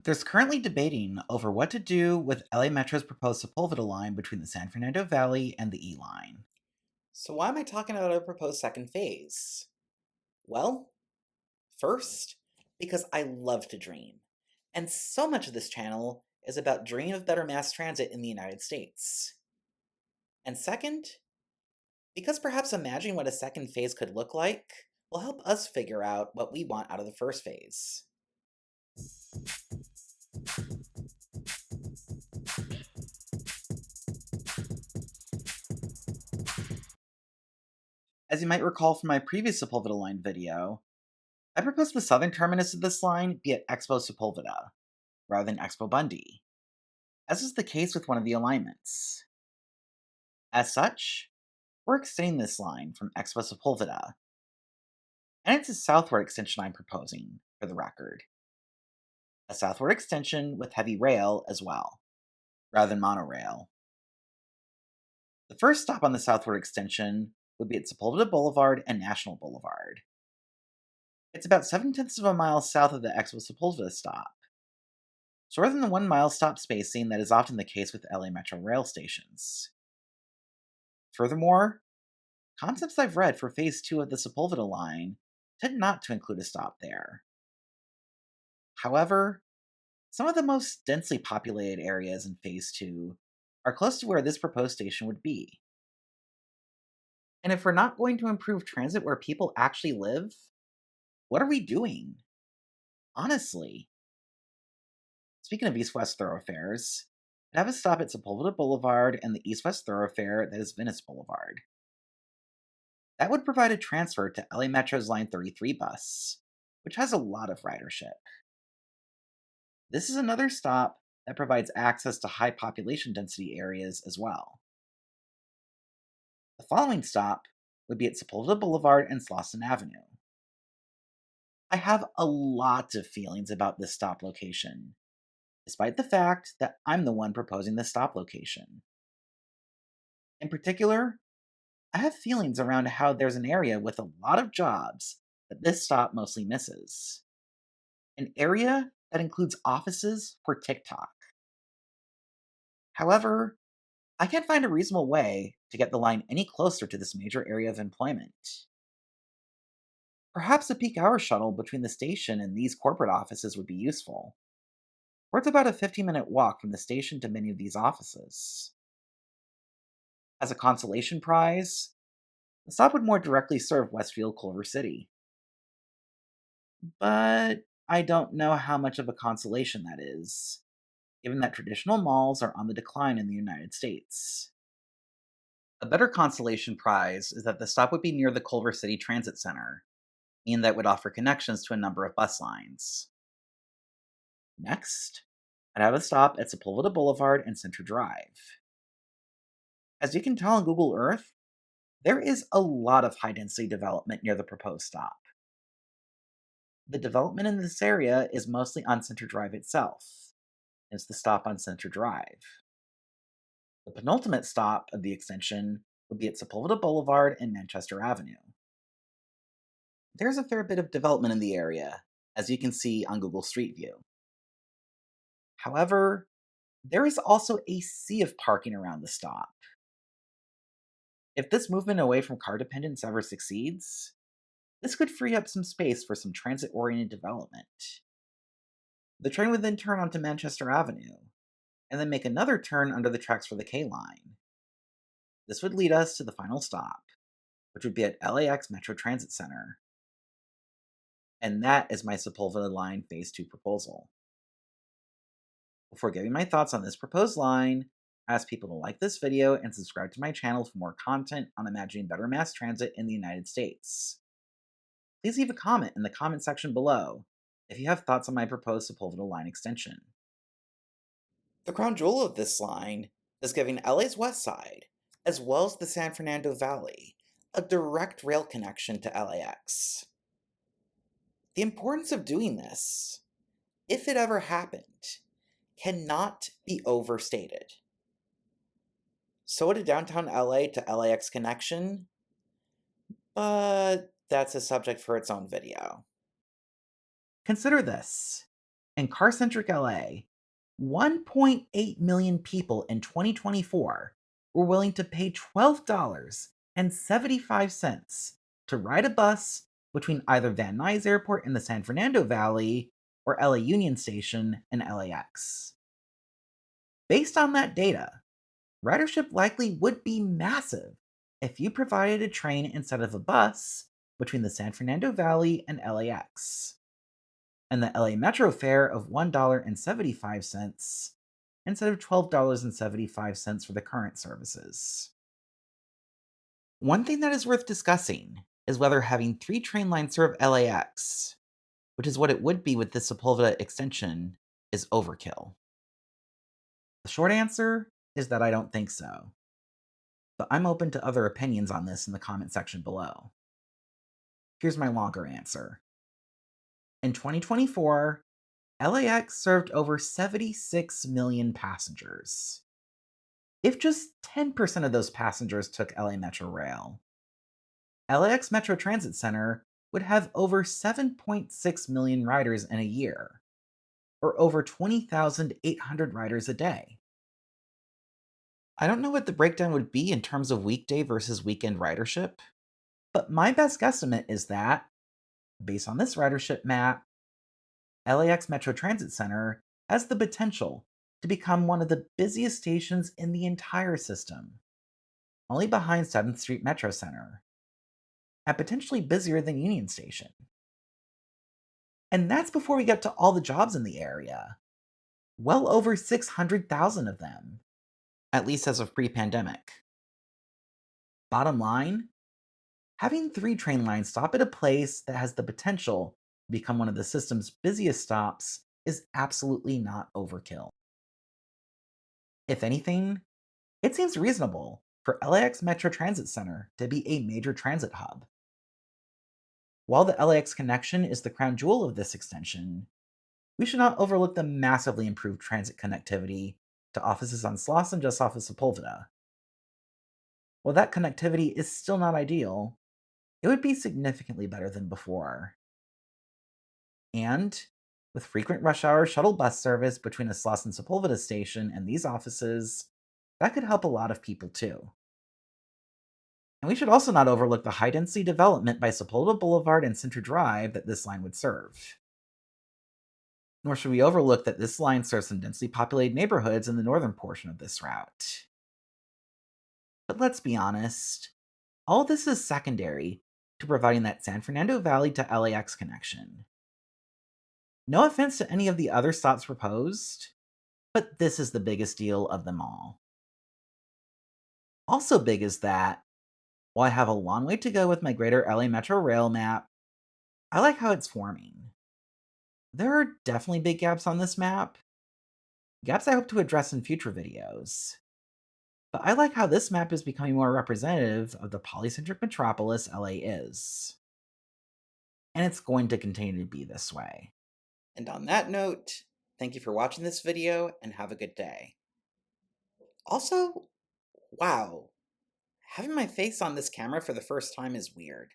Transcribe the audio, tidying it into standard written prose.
There's currently debating over what to do with LA Metro's proposed Sepulveda line between the San Fernando Valley and the E line. So, why am I talking about a proposed second phase? Well, first, because I love to dream. And so much of this channel is about dreaming of better mass transit in the United States. And second, because perhaps imagining what a second phase could look like will help us figure out what we want out of the first phase. As you might recall from my previous Sepulveda line video, I proposed the southern terminus of this line be at Expo Sepulveda, rather than Expo Bundy, as is the case with one of the alignments. As such, we're extending this line from Expo Sepulveda, and it's a southward extension I'm proposing, for the record. A southward extension with heavy rail as well, rather than monorail. The first stop on the southward extension would be at Sepulveda Boulevard and National Boulevard. It's about 7/10 of a mile south of the Expo Sepulveda stop, shorter than the 1 mile stop spacing that is often the case with LA Metro rail stations. Furthermore, concepts I've read for Phase 2 of the Sepulveda line tend not to include a stop there. However, some of the most densely populated areas in Phase 2 are close to where this proposed station would be. And if we're not going to improve transit where people actually live, what are we doing? Honestly. Speaking of east west thoroughfares, I'd have a stop at Sepulveda Boulevard and the east west thoroughfare that is Venice Boulevard. That would provide a transfer to LA Metro's Line 33 bus, which has a lot of ridership. This is another stop that provides access to high population density areas as well. The following stop would be at Sepulveda Boulevard and Slauson Avenue. I have a lot of feelings about this stop location, despite the fact that I'm the one proposing the stop location. In particular, I have feelings around how there's an area with a lot of jobs that this stop mostly misses. An area that includes offices for TikTok. However, I can't find a reasonable way to get the line any closer to this major area of employment. Perhaps a peak hour shuttle between the station and these corporate offices would be useful. Or it's about a 15-minute walk from the station to many of these offices. As a consolation prize, the stop would more directly serve Westfield Culver City. But I don't know how much of a consolation that is, given that traditional malls are on the decline in the United States. A better consolation prize is that the stop would be near the Culver City Transit Center, and that would offer connections to a number of bus lines. Next, I'd have a stop at Sepulveda Boulevard and Center Drive. As you can tell on Google Earth, there is a lot of high density development near the proposed stop. The development in this area is mostly on Center Drive itself. It's the stop on Center Drive. The penultimate stop of the extension would be at Sepulveda Boulevard and Manchester Avenue. There's a fair bit of development in the area, as you can see on Google Street View. However, there is also a sea of parking around the stop. If this movement away from car dependence ever succeeds, this could free up some space for some transit oriented development. The train would then turn onto Manchester Avenue, and then make another turn under the tracks for the K line. This would lead us to the final stop, which would be at LAX Metro Transit Center. And that is my Sepulveda Line Phase 2 proposal. Before giving my thoughts on this proposed line, I ask people to like this video and subscribe to my channel for more content on imagining better mass transit in the United States. Please leave a comment in the comment section below if you have thoughts on my proposed Sepulveda Line extension. The crown jewel of this line is giving LA's west side, as well as the San Fernando Valley, a direct rail connection to LAX. The importance of doing this, if it ever happened, cannot be overstated. So would a downtown LA to LAX connection, but that's a subject for its own video. Consider this. In car centric LA, 1.8 million people in 2024 were willing to pay $12.75 to ride a bus between either Van Nuys Airport in the San Fernando Valley or LA Union Station in LAX. Based on that data, ridership likely would be massive if you provided a train instead of a bus between the San Fernando Valley and LAX, and the LA Metro fare of $1.75 instead of $12.75 for the current services. One thing that is worth discussing is whether having 3 train lines serve LAX, which is what it would be with this Sepulveda extension, is overkill. The short answer is that I don't think so, but I'm open to other opinions on this in the comment section below. Here's my longer answer. In 2024, LAX served over 76 million passengers. If just 10% of those passengers took LA Metro Rail, LAX Metro Transit Center would have over 7.6 million riders in a year, or over 20,800 riders a day. I don't know what the breakdown would be in terms of weekday versus weekend ridership, but my best guesstimate is that, based on this ridership map, LAX Metro Transit Center has the potential to become one of the busiest stations in the entire system, only behind 7th Street Metro Center, and potentially busier than Union Station. And that's before we get to all the jobs in the area. Well over 600,000 of them, at least as of pre pandemic. Bottom line, having 3 train lines stop at a place that has the potential to become one of the system's busiest stops is absolutely not overkill. If anything, it seems reasonable for LAX Metro Transit Center to be a major transit hub. While the LAX connection is the crown jewel of this extension, we should not overlook the massively improved transit connectivity to offices on Slauson just off of Sepulveda. While that connectivity is still not ideal, it would be significantly better than before. And, with frequent rush hour shuttle bus service between the Slauson Sepulveda station and these offices, that could help a lot of people too. And we should also not overlook the high density development by Sepulveda Boulevard and Center Drive that this line would serve. Nor should we overlook that this line serves some densely populated neighborhoods in the northern portion of this route. But let's be honest, all this is secondary to providing that San Fernando Valley to LAX connection. No offense to any of the other stops proposed, but this is the biggest deal of them all. Also big is that, while I have a long way to go with my greater LA Metro Rail map, I like how it's forming. There are definitely big gaps on this map, gaps I hope to address in future videos. But I like how this map is becoming more representative of the polycentric metropolis LA is. And it's going to continue to be this way. And on that note, thank you for watching this video and have a good day. Also, wow, having my face on this camera for the first time is weird.